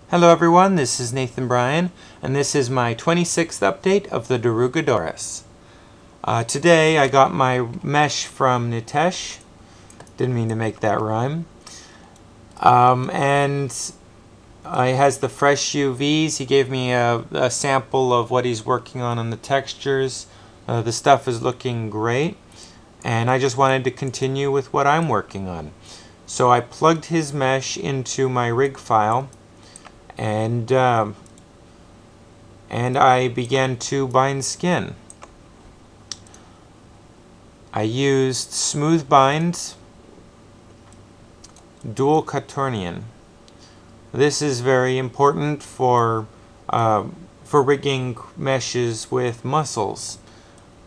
Hello everyone, this is Nathan Bryan, and this is my 26th update of the Daruga Doris. Today I got my mesh from Nitesh. Didn't mean to make that rhyme. And it has the fresh UVs. He gave me a sample of what he's working on the textures. The stuff is looking great, and I just wanted to continue with what I'm working on. So I plugged his mesh into my rig file, and I began to bind skin. I used Smooth Bind Dual Quaternion. This is very important for rigging meshes with muscles.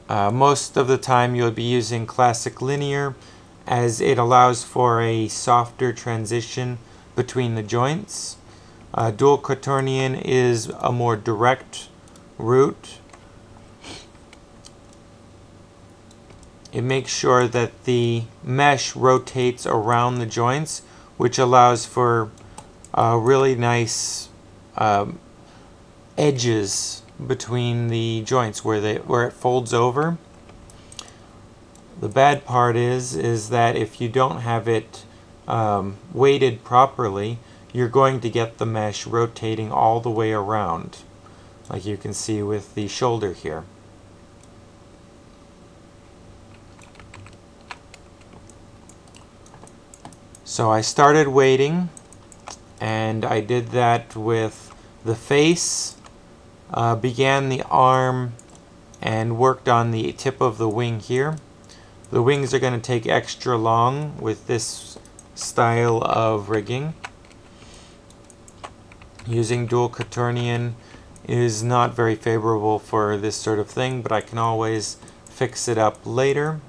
Most of the time you'll be using Classic Linear, as it allows for a softer transition between the joints. Dual Quaternion is a more direct route. It makes sure that the mesh rotates around the joints, which allows for really nice edges between the joints where it folds over. The bad part is that if you don't have it weighted properly, you're going to get the mesh rotating all the way around, like you can see with the shoulder here. So I started weighting, and I did that with the face, began the arm, and worked on the tip of the wing here. The wings are going to take extra long with this style of rigging. Using Dual Quaternion is not very favorable for this sort of thing, but I can always fix it up later.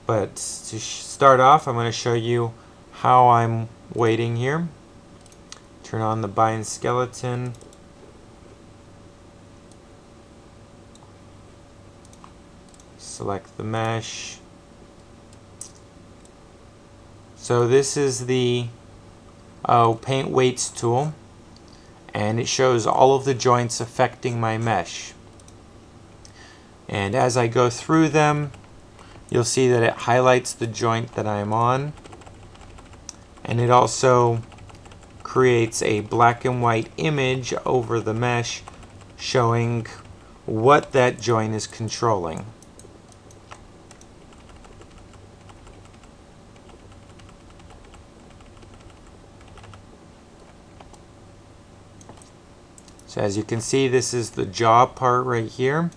But to start off, I'm going to show you how I'm weighting here. Turn on the bind skeleton. Select the mesh. So this is the Paint Weights tool, and it shows all of the joints affecting my mesh. And as I go through them, you'll see that it highlights the joint that I'm on, and it also creates a black and white image over the mesh showing what that joint is controlling. So as you can see, this is the jaw part right here.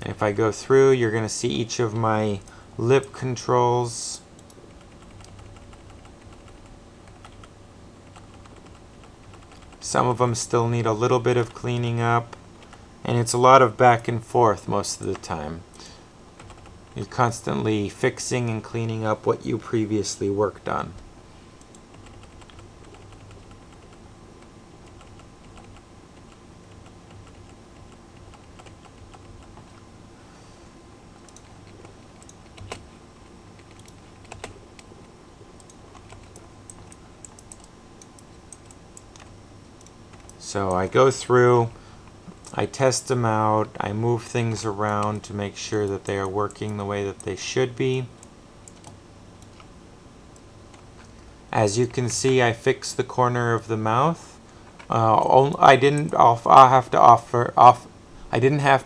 And if I go through, you're going to see each of my lip controls. Some of them still need a little bit of cleaning up, and it's a lot of back and forth most of the time. You're constantly fixing and cleaning up what you previously worked on. So I go through, I test them out, I move things around to make sure that they are working the way that they should be. As you can see, I fixed the corner of the mouth. I didn't have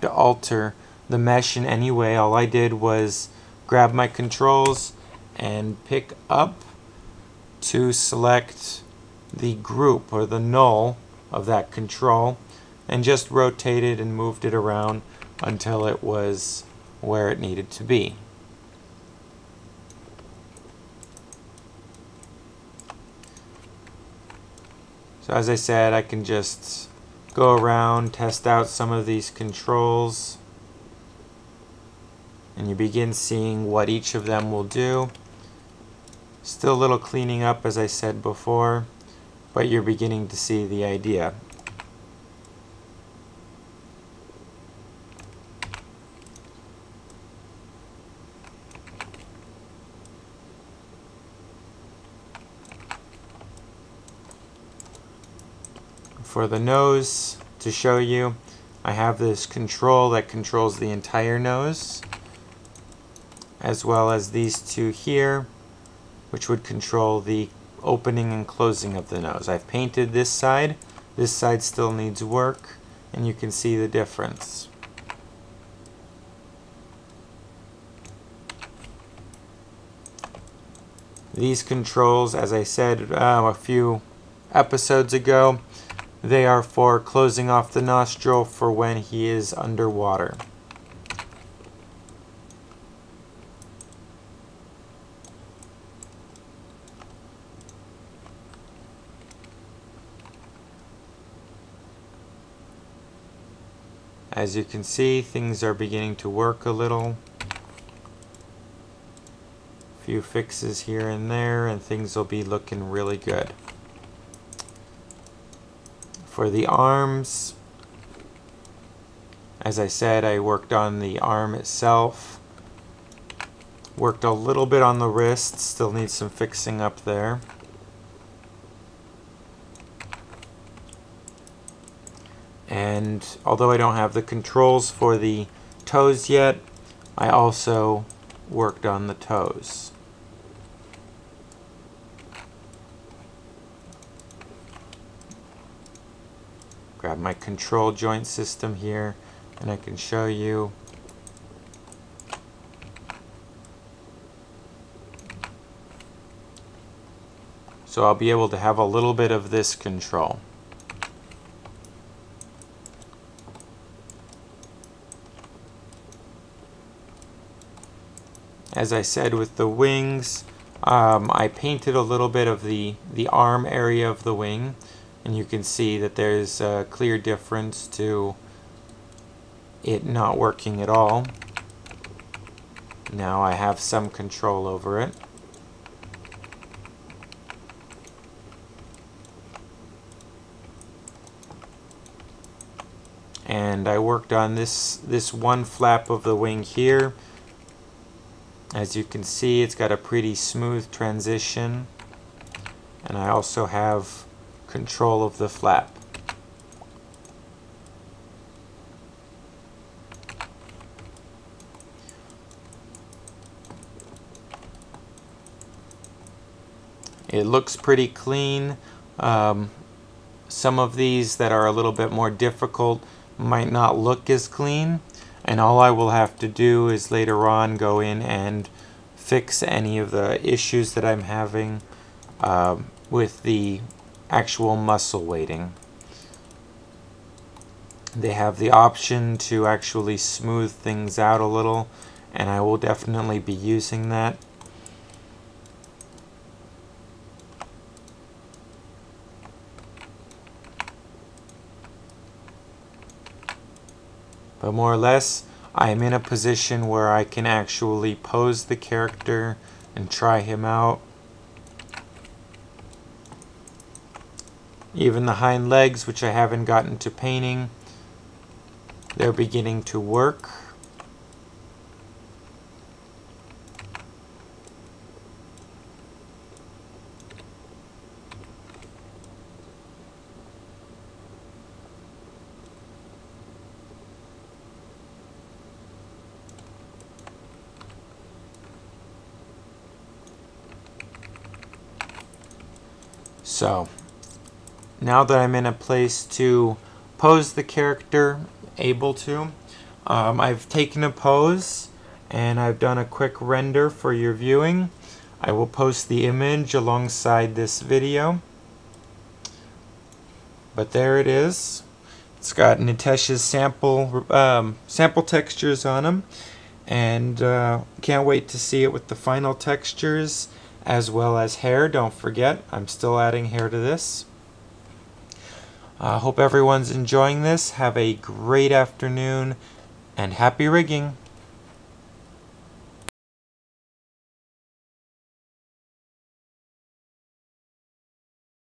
to alter the mesh in any way. All I did was grab my controls and pick up to select the group or the null of that control, and just rotated and moved it around until it was where it needed to be. So as I said, I can just go around, test out some of these controls, and you begin seeing what each of them will do. Still a little cleaning up, as I said before, but you're beginning to see the idea. For the nose, to show you, I have this control that controls the entire nose, as well as these two here, which would control the opening and closing of the nose. I've painted this side still needs work, and you can see the difference. These controls, as I said a few episodes ago, they are for closing off the nostril for when he is underwater. As you can see, things are beginning to work a little. A few fixes here and there, and things will be looking really good. For the arms, as I said, I worked on the arm itself. Worked a little bit on the wrist, still needs some fixing up there. And although I don't have the controls for the toes yet, I also worked on the toes. Grab my control joint system here, and I can show you. So I'll be able to have a little bit of this control. As I said with the wings, I painted a little bit of the arm area of the wing, and you can see that there's a clear difference to it not working at all. Now I have some control over it. And I worked on this one flap of the wing here. As you can see, it's got a pretty smooth transition, and I also have control of the flap. It looks pretty clean. Some of these that are a little bit more difficult might not look as clean, and all I will have to do is later on go in and fix any of the issues that I'm having with the actual muscle weighting. They have the option to actually smooth things out a little, and I will definitely be using that. But more or less, I am in a position where I can actually pose the character and try him out. Even the hind legs, which I haven't gotten to painting, they're beginning to work. So, now that I'm in a place to pose the character, I've taken a pose and I've done a quick render for your viewing. I will post the image alongside this video. But there it is. It's got Nitesh's sample textures on them, and can't wait to see it with the final textures as well as hair. Don't forget, I'm still adding hair to this. Hope everyone's enjoying this. Have a great afternoon and happy rigging.